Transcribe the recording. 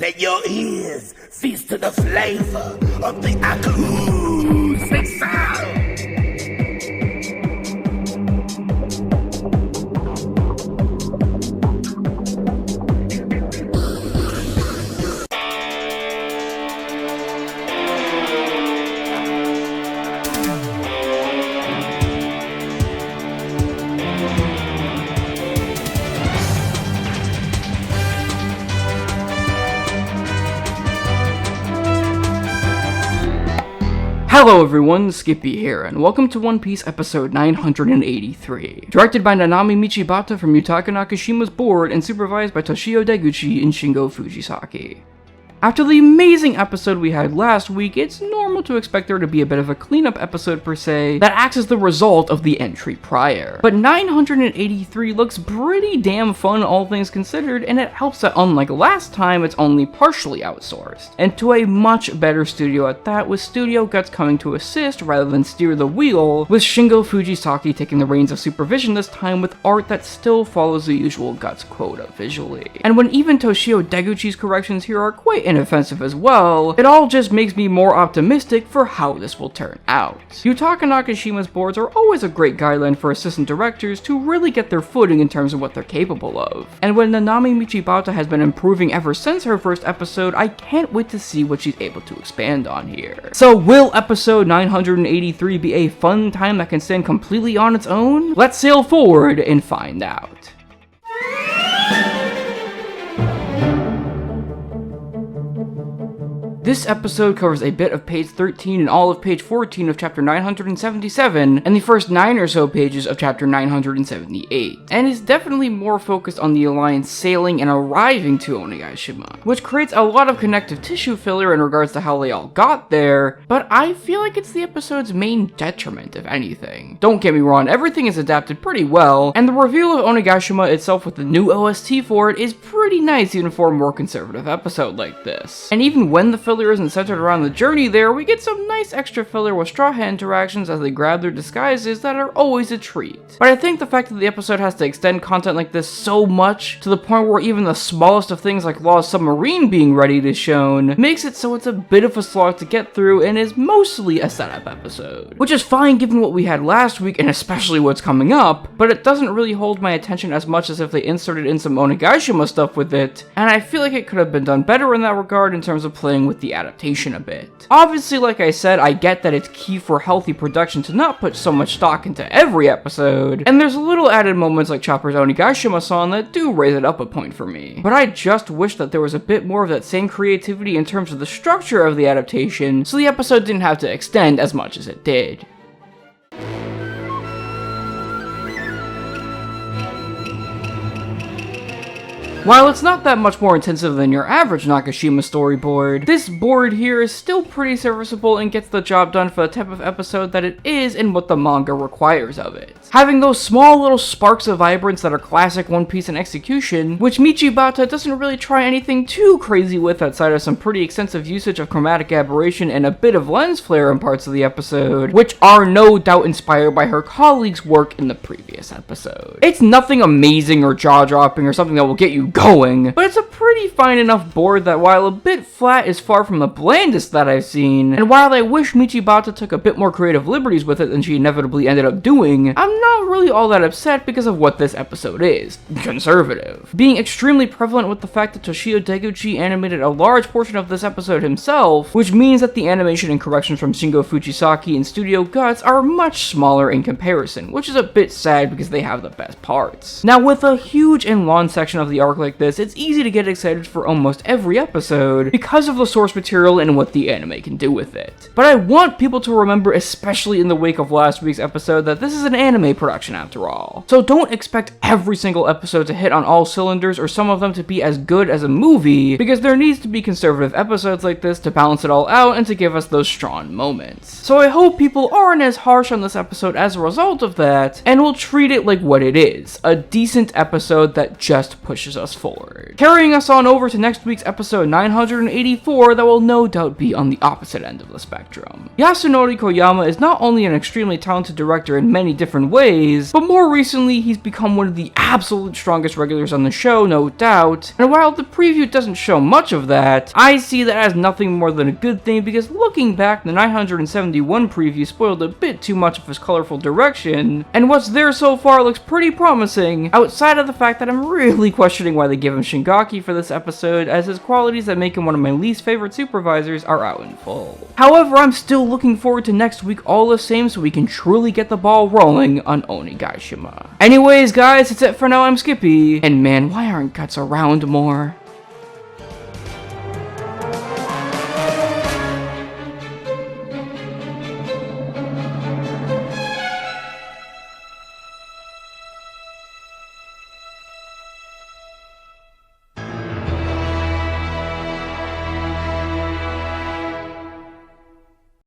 Let your ears feast to the flavor of the acoustic sound. Hello everyone, Skippy here, and welcome to One Piece episode 983. Directed by Nanami Michibata from Yutaka Nakashima's board and supervised by Toshio Deguchi and Shingo Fujisaki. After the amazing episode we had last week, it's normal to expect there to be a bit of a cleanup episode per se that acts as the result of the entry prior. But 983 looks pretty damn fun all things considered, and it helps that unlike last time, it's only partially outsourced, and to a much better studio at that, with Studio Guts coming to assist rather than steer the wheel, with Shingo Fujisaki taking the reins of supervision this time with art that still follows the usual Guts quota visually. And when even Toshio Deguchi's corrections here are quite inoffensive as well, it all just makes me more optimistic for how this will turn out. Yutaka Nakashima's boards are always a great guideline for assistant directors to really get their footing in terms of what they're capable of. And when Nanami Michibata has been improving ever since her first episode, I can't wait to see what she's able to expand on here. So will episode 983 be a fun time that can stand completely on its own? Let's sail forward and find out. This episode covers a bit of page 13 and all of page 14 of chapter 977, and the first 9 or so pages of chapter 978, and is definitely more focused on the Alliance sailing and arriving to Onigashima, which creates a lot of connective tissue filler in regards to how they all got there, but I feel like it's the episode's main detriment, if anything. Don't get me wrong, everything is adapted pretty well, and the reveal of Onigashima itself with the new OST for it is pretty nice even for a more conservative episode like this. And even when the filler isn't centered around the journey there, we get some nice extra filler with Straw Hat interactions as they grab their disguises that are always a treat. But I think the fact that the episode has to extend content like this so much, to the point where even the smallest of things like Law's submarine being readied is shown, makes it so it's a bit of a slog to get through and is mostly a setup episode. Which is fine given what we had last week and especially what's coming up, but it doesn't really hold my attention as much as if they inserted in some Onigashima stuff with it, and I feel like it could have been done better in that regard in terms of playing with the adaptation a bit. Obviously, like I said, I get that it's key for healthy production to not put so much stock into every episode, and there's little added moments like Chopper's Onigashima song that do raise it up a point for me. But I just wish that there was a bit more of that same creativity in terms of the structure of the adaptation, so the episode didn't have to extend as much as it did. While it's not that much more intensive than your average Nakashima storyboard, this board here is still pretty serviceable and gets the job done for the type of episode that it is and what the manga requires of it. Having those small little sparks of vibrance that are classic One Piece in execution, which Michibata doesn't really try anything too crazy with outside of some pretty extensive usage of chromatic aberration and a bit of lens flare in parts of the episode, which are no doubt inspired by her colleagues' work in the previous episode. It's nothing amazing or jaw-dropping or something that will get you going, but it's a pretty fine enough board that while a bit flat is far from the blandest that I've seen, and while I wish Michibata took a bit more creative liberties with it than she inevitably ended up doing, I'm not really all that upset because of what this episode is. Conservative. Being extremely prevalent with the fact that Toshio Deguchi animated a large portion of this episode himself, which means that the animation and corrections from Shingo Fujisaki and Studio Guts are much smaller in comparison, which is a bit sad because they have the best parts. Now with a huge and long section of the arc like this, it's easy to get excited for almost every episode because of the source material and what the anime can do with it. But I want people to remember, especially in the wake of last week's episode, that this is an anime production after all. So don't expect every single episode to hit on all cylinders or some of them to be as good as a movie, because there needs to be conservative episodes like this to balance it all out and to give us those strong moments. So I hope people aren't as harsh on this episode as a result of that, and will treat it like what it is, a decent episode that just pushes us us forward. Carrying us on over to next week's episode 984 that will no doubt be on the opposite end of the spectrum. Yasunori Koyama is not only an extremely talented director in many different ways, but more recently he's become one of the absolute strongest regulars on the show, no doubt, and while the preview doesn't show much of that, I see that as nothing more than a good thing because looking back, the 971 preview spoiled a bit too much of his colorful direction, and what's there so far looks pretty promising, outside of the fact that I'm really questioning why they give him Shingaki for this episode, as his qualities that make him one of my least favorite supervisors are out in full. However, I'm still looking forward to next week all the same so we can truly get the ball rolling on ONIGASHIMA. Anyways guys, that's it for now. I'm Skippy, and man, why aren't guts around more?